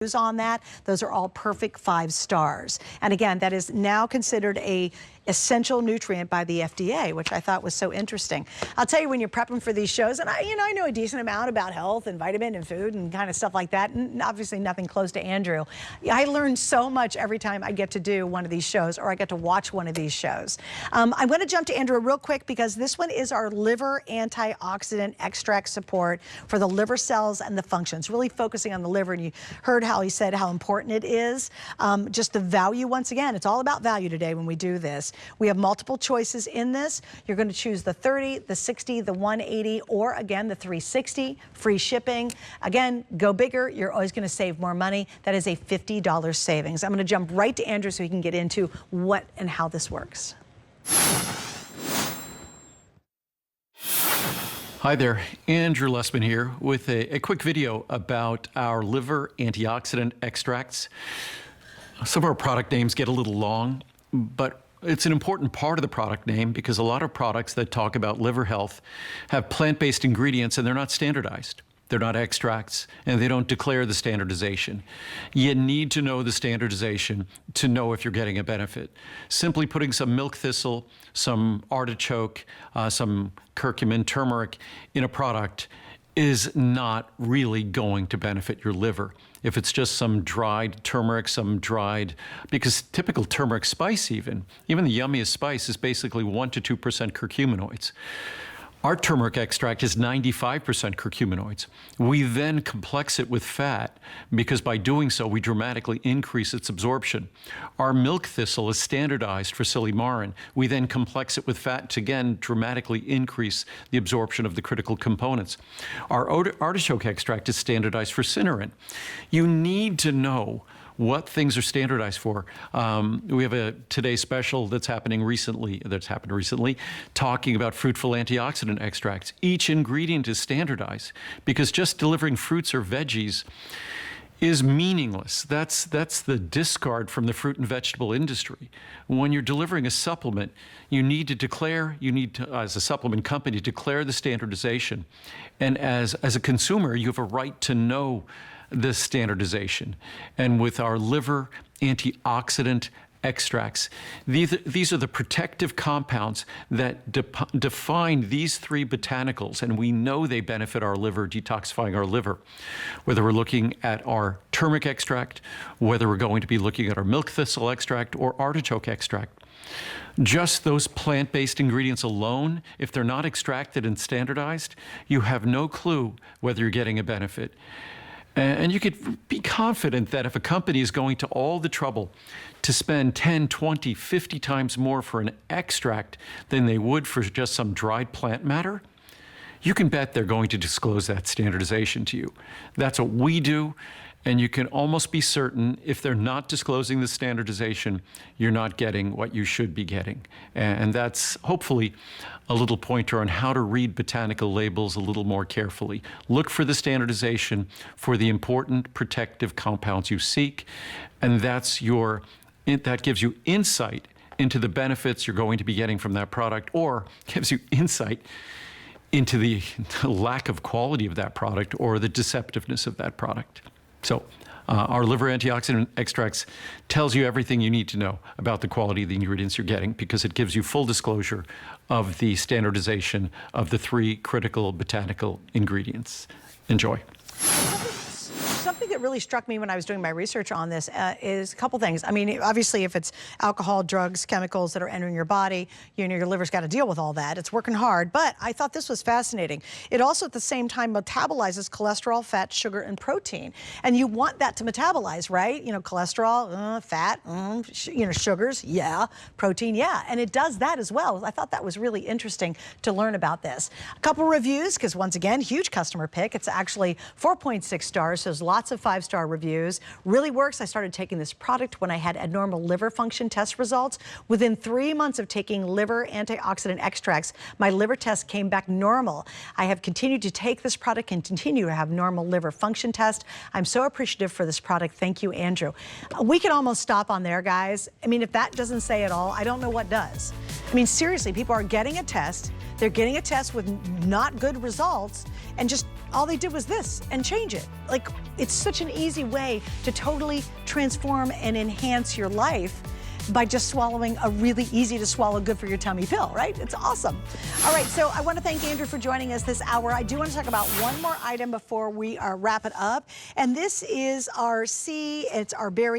on that. Those are all perfect 5 stars. And again, that is now considered a essential nutrient by the FDA, which I thought was so interesting. I'll tell you, when you're prepping for these shows, and I know a decent amount about health and vitamin and food and kind of stuff like that, and obviously nothing close to Andrew. I learn so much every time I get to do one of these shows or I get to watch one of these shows. I'm going to jump to Andrew real quick because this one is our liver antioxidant extract support for the liver cells and the functions, really focusing on the liver. And you heard how he said how important it is. Just the value, once again, it's all about value today when we do this. We have multiple choices in this. You're going to choose the 30, the 60, the 180, or again, the 360, free shipping. Again, go bigger. You're always going to save more money. That is a $50 savings. I'm going to jump right to Andrew so he can get into what and how this works. Hi there, Andrew Lessman here with a quick video about our liver antioxidant extracts. Some of our product names get a little long, but it's an important part of the product name because a lot of products that talk about liver health have plant-based ingredients and they're not standardized. They're not extracts, and they don't declare the standardization. You need to know the standardization to know if you're getting a benefit. Simply putting some milk thistle, some artichoke, some curcumin, turmeric in a product is not really going to benefit your liver. If it's just some dried turmeric, because typical turmeric spice even the yummiest spice is basically 1 to 2% curcuminoids. Our turmeric extract is 95% curcuminoids. We then complex it with fat because by doing so, we dramatically increase its absorption. Our milk thistle is standardized for Silymarin. We then complex it with fat to again dramatically increase the absorption of the critical components. Our artichoke extract is standardized for Silymarin. You need to know what things are standardized for. We have a Today special that's happened recently, talking about fruitful antioxidant extracts. Each ingredient is standardized because just delivering fruits or veggies is meaningless. That's the discard from the fruit and vegetable industry. When you're delivering a supplement, you need to, as a supplement company, declare the standardization. And as a consumer, you have a right to know this standardization. And with our liver antioxidant extracts, these are the protective compounds that define these 3 botanicals, and we know they benefit our liver, detoxifying our liver. Whether we're looking at our turmeric extract, whether we're going to be looking at our milk thistle extract or artichoke extract. Just those plant-based ingredients alone, if they're not extracted and standardized, you have no clue whether you're getting a benefit. And you could be confident that if a company is going to all the trouble to spend 10, 20, 50 times more for an extract than they would for just some dried plant matter, you can bet they're going to disclose that standardization to you. That's what we do. And you can almost be certain if they're not disclosing the standardization, you're not getting what you should be getting. And that's hopefully a little pointer on how to read botanical labels a little more carefully. Look for the standardization for the important protective compounds you seek, and that gives you insight into the benefits you're going to be getting from that product, or gives you insight into the lack of quality of that product or the deceptiveness of that product. So our liver antioxidant extracts tells you everything you need to know about the quality of the ingredients you're getting because it gives you full disclosure of the standardization of the 3 critical botanical ingredients. Enjoy. Something that really struck me when I was doing my research on this is a couple things. I mean, obviously, if it's alcohol, drugs, chemicals that are entering your body, your liver's got to deal with all that. It's working hard, but I thought this was fascinating. It also, at the same time, metabolizes cholesterol, fat, sugar, and protein. And you want that to metabolize, right? Cholesterol, fat, sugars, yeah, protein, yeah. And it does that as well. I thought that was really interesting to learn about this. A couple reviews, because once again, huge customer pick. It's actually 4.6 stars, so there's lots of 5-star reviews. Really works. I started taking this product when I had abnormal liver function test results. Within 3 months of taking liver antioxidant extracts, my liver test came back normal. I have continued to take this product and continue to have normal liver function test. I'm so appreciative for this product. Thank you, Andrew. We could almost stop on there, guys. I mean, if that doesn't say it all, I don't know what does. I mean, seriously, people are getting a test. They're getting a test with not good results, and just all they did was this and change it. Like, It's such an easy way to totally transform and enhance your life by just swallowing a really easy to swallow, good for your tummy pill, right? It's awesome. All right, so I want to thank Andrew for joining us this hour. I do want to talk about one more item before we wrap it up, and this is it's our berry